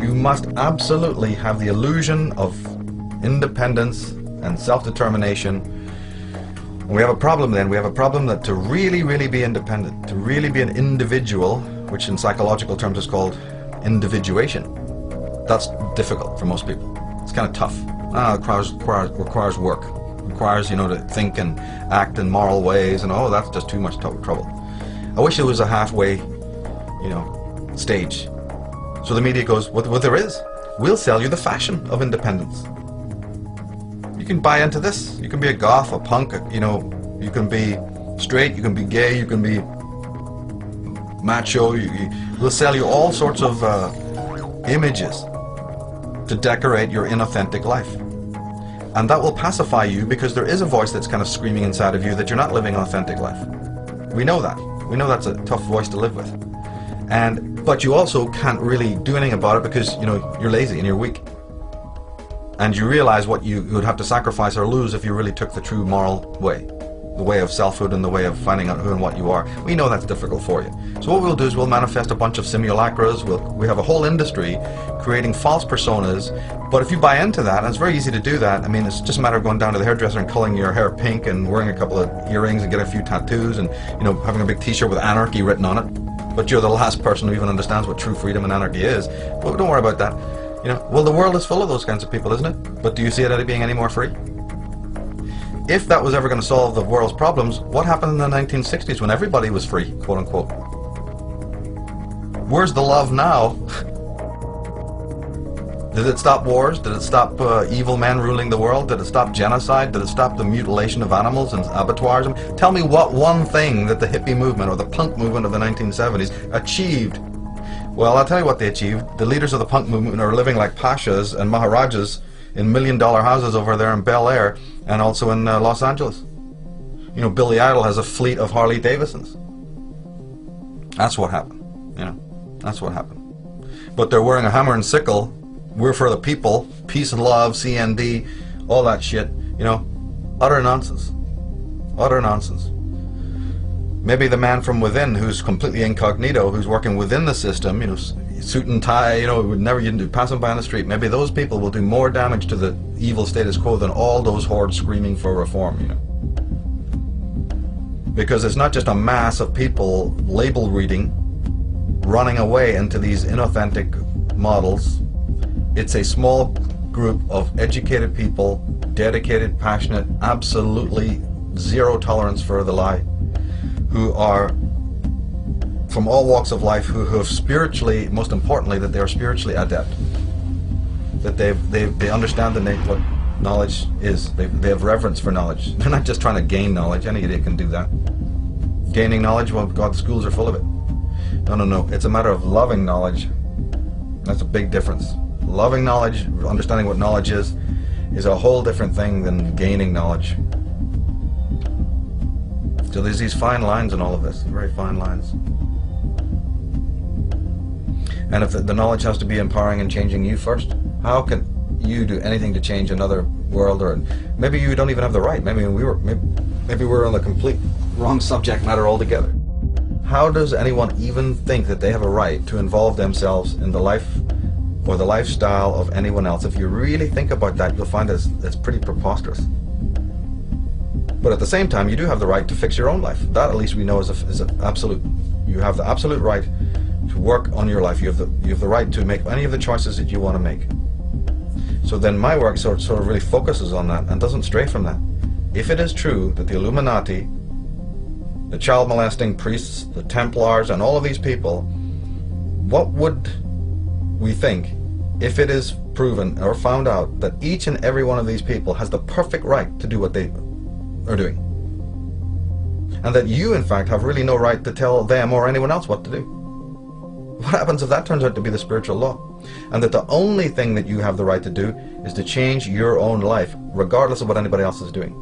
You must absolutely have the illusion of independence and self-determination. We have a problem then. We have a problem that to really, really be independent, to really be an individual, which in psychological terms is called individuation, that's difficult for most people. It's kind of tough. Requires work. Requires, you know, to think and act in moral ways, and oh, that's just too much trouble. I wish it was a halfway, you know, stage. So the media goes, well, there is. We'll sell you the fashion of independence. You can buy into this. You can be a goth, a punk, you know, you can be straight, you can be gay, you can be macho. We'll sell you all sorts of images to decorate your inauthentic life. And that will pacify you, because there is a voice that's kind of screaming inside of you that you're not living an authentic life. We know that. We know that's a tough voice to live with. But you also can't really do anything about it because, you know, you're lazy and you're weak. And you realize what you would have to sacrifice or lose if you really took the true moral way. The way of selfhood and the way of finding out who and what you are. We know that's difficult for you. So what we'll do is we'll manifest a bunch of simulacras. We have a whole industry creating false personas. But if you buy into that, and it's very easy to do that, I mean, it's just a matter of going down to the hairdresser and coloring your hair pink and wearing a couple of earrings and getting a few tattoos and, you know, having a big t-shirt with anarchy written on it. But you're the last person who even understands what true freedom and anarchy is. But don't worry about that. You know, well, the world is full of those kinds of people, isn't it? But do you see it as being any more free? If that was ever going to solve the world's problems, what happened in the 1960s when everybody was free, quote unquote? Where's the love now? Did it stop wars? Did it stop evil men ruling the world? Did it stop genocide? Did it stop the mutilation of animals and abattoirs? Tell me what one thing that the hippie movement or the punk movement of the 1970s achieved. Well, I'll tell you what they achieved. The leaders of the punk movement are living like pashas and maharajas in million-dollar houses over there in Bel Air and also in Los Angeles. You know, Billy Idol has a fleet of Harley Davidsons. That's what happened, you know, that's what happened. But they're wearing a hammer and sickle. We're for the people, peace and love, CND, all that shit, you know, utter nonsense, utter nonsense. Maybe the man from within who's completely incognito, who's working within the system, you know, suit and tie, you know, would never even pass them by on the street. Maybe those people will do more damage to the evil status quo than all those hordes screaming for reform, you know. Because it's not just a mass of people label reading, running away into these inauthentic models. It's a small group of educated people, dedicated, passionate, absolutely zero tolerance for the lie, who are from all walks of life, who have spiritually, most importantly, that they are spiritually adept, that they understand what knowledge is. They have reverence for knowledge. They're not just trying to gain knowledge. Any idiot can do that. Gaining knowledge, well, God, the schools are full of it. No. It's a matter of loving knowledge. That's a big difference. Loving knowledge, understanding what knowledge is a whole different thing than gaining knowledge. So there's these fine lines in all of this, very fine lines. And if the knowledge has to be empowering and changing you first, how can you do anything to change another world? Or maybe you don't even have the right. Maybe we're on the complete wrong subject matter altogether. How does anyone even think that they have a right to involve themselves in the life or the lifestyle of anyone else? If you really think about that, you'll find it's pretty preposterous. But at the same time, you do have the right to fix your own life. That, at least we know, is an absolute. You have the absolute right to work on your life. You have the right to make any of the choices that you want to make. So then my work sort of really focuses on that and doesn't stray from that. If it is true that the Illuminati, the child molesting priests, the Templars, and all of these people, what would we think if it is proven or found out that each and every one of these people has the perfect right to do what they are doing, and that you in fact have really no right to tell them or anyone else what to do? What happens if that turns out to be the spiritual law, and that the only thing that you have the right to do is to change your own life regardless of what anybody else is doing?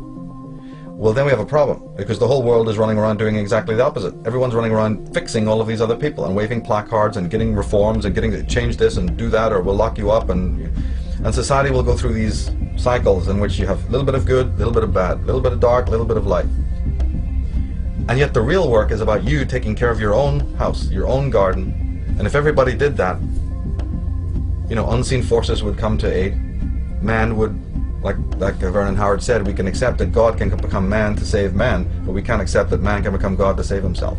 Well, then we have a problem, because the whole world is running around doing exactly the opposite. Everyone's running around fixing all of these other people and waving placards and getting reforms and getting to change this and do that, or we'll lock you up, and society will go through these cycles in which you have a little bit of good, a little bit of bad, a little bit of dark, a little bit of light. And yet the real work is about you taking care of your own house, your own garden. And if everybody did that, unseen forces would come to aid. Man would, like Vernon Howard said, we can accept that God can become man to save man, but we can't accept that man can become God to save himself.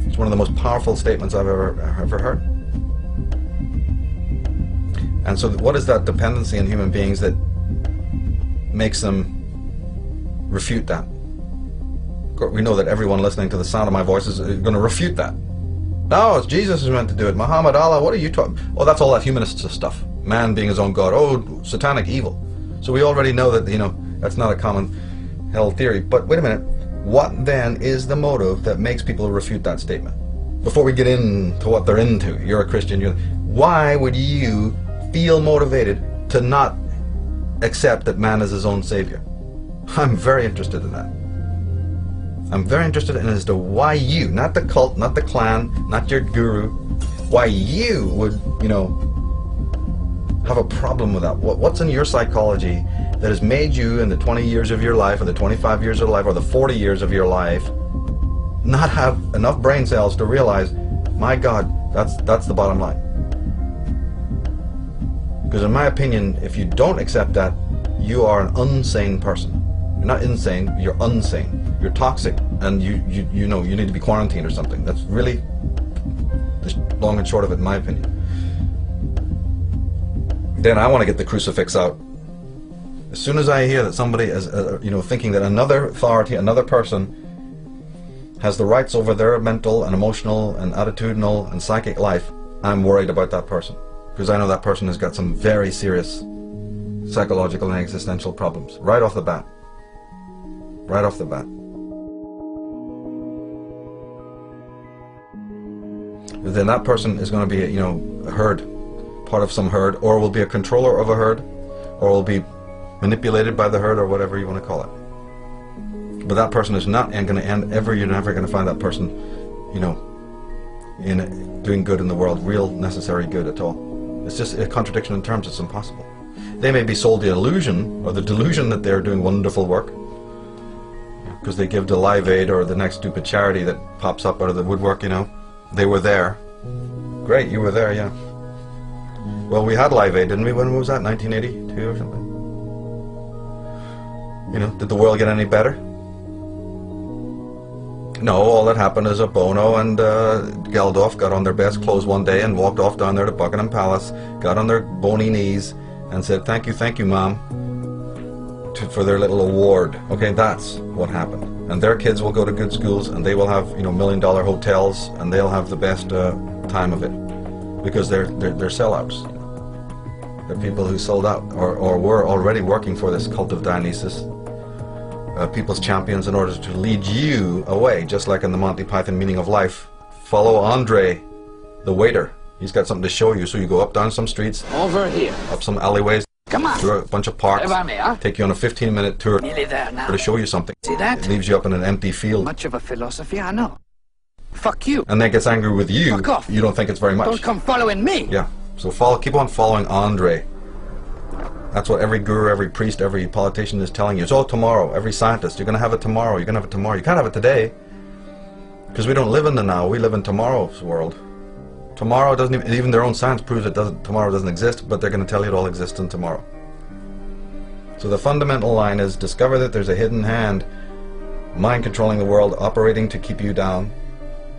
It's one of the most powerful statements I've ever heard. And so what is that dependency in human beings that makes them refute that? We know that everyone listening to the sound of my voice is going to refute that. No, it's Jesus who's meant to do it. Muhammad, Allah, what are you talking? Oh, that's all that humanist stuff. Man being his own God. Oh, satanic evil. So we already know that, that's not a common held theory. But wait a minute. What then is the motive that makes people refute that statement? Before we get into what they're into, you're a Christian. Why would you feel motivated to not accept that man is his own savior? I'm very interested in that. I'm very interested in as to why you, not the cult, not the clan, not your guru, why you would, have a problem with that. What's in your psychology that has made you in the 20 years of your life, or the 25 years of life, or the 40 years of your life, not have enough brain cells to realize, my God, that's the bottom line. Because in my opinion, if you don't accept that, you are an insane person. You're not insane, you're unsane. You're toxic, and you need to be quarantined or something. That's really the long and short of it, in my opinion. Then I want to get the crucifix out. As soon as I hear that somebody is, thinking that another authority, another person, has the rights over their mental and emotional and attitudinal and psychic life, I'm worried about that person. Because I know that person has got some very serious psychological and existential problems. Right off the bat. Right off the bat. Then that person is going to be, a herd, part of some herd, or will be a controller of a herd, or will be manipulated by the herd, or whatever you want to call it. But that person is not going to end ever. You're never going to find that person, in doing good in the world, real necessary good at all. It's just a contradiction in terms. It's impossible. They may be sold the illusion or the delusion that they're doing wonderful work because they give to Live Aid or the next stupid charity that pops up out of the woodwork. They were there. Great, you were there, yeah. Well, we had Live Aid, didn't we? When was that? 1982 or something? Did the world get any better? No, all that happened is Bono and Geldof got on their best clothes one day and walked off down there to Buckingham Palace, got on their bony knees and said, thank you, Mom, for their little award. Okay, that's what happened. And their kids will go to good schools and they will have, $1 million hotels and they'll have the best time of it because they're sellouts. They're people who sold out or were already working for this cult of Dionysus, people's champions, in order to lead you away, just like in the Monty Python Meaning of Life. Follow Andre, the waiter. He's got something to show you, so you go up down some streets, over here, up some alleyways, come on, through a bunch of parks, take you on a 15-minute tour nearly there now. to show you something. See that? It leaves you up in an empty field. Much of a philosophy, I know. Fuck you. And then gets angry with you. Fuck off. You don't think it's very much. Don't come following me. Yeah. So keep on following Andre. That's what every guru, every priest, every politician is telling you. It's all tomorrow. Every scientist, you're going to have it tomorrow. You're going to have it tomorrow. You can't have it today. Because we don't live in the now. We live in tomorrow's world. Tomorrow doesn't even their own science proves tomorrow doesn't exist, but they're going to tell you it all exists in tomorrow. So the fundamental line is discover that there's a hidden hand, mind controlling the world, operating to keep you down.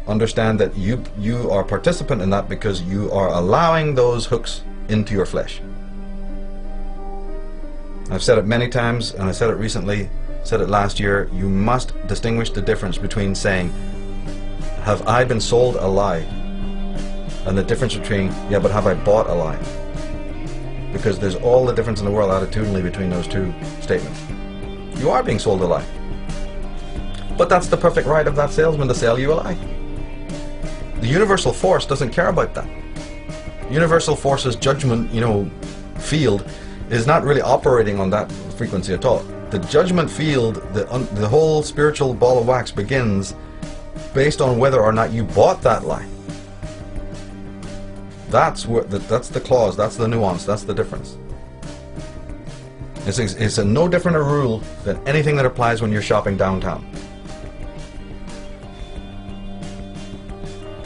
Understand that you are a participant in that because you are allowing those hooks into your flesh. I've said it many times, and I said it recently, said it last year. You must distinguish the difference between saying, have I been sold a lie? And the difference between, yeah, but have I bought a lie? Because there's all the difference in the world attitudinally between those two statements. You are being sold a lie. But that's the perfect right of that salesman to sell you a lie. The universal force doesn't care about that. Universal force's judgment, field is not really operating on that frequency at all. The judgment field, the whole spiritual ball of wax begins based on whether or not you bought that lie. That's the clause, that's the nuance, that's the difference. It's a no different a rule than anything that applies when you're shopping downtown.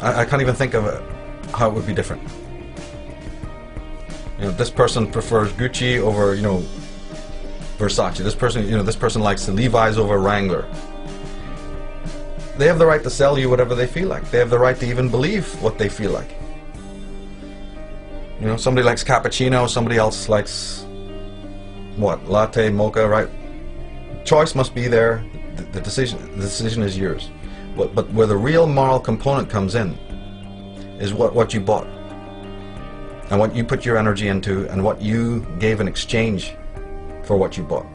I can't even think of how it would be different. You know, this person prefers Gucci over, you know, Versace. This person, you know, this person likes the Levi's over Wrangler. They have the right to sell you whatever they feel like. They have the right to even believe what they feel like. You know, somebody likes cappuccino, somebody else likes what? Latte, mocha, right? Choice must be there. The decision is yours. But where the real moral component comes in is what you bought, and what you put your energy into, and what you gave in exchange for what you bought.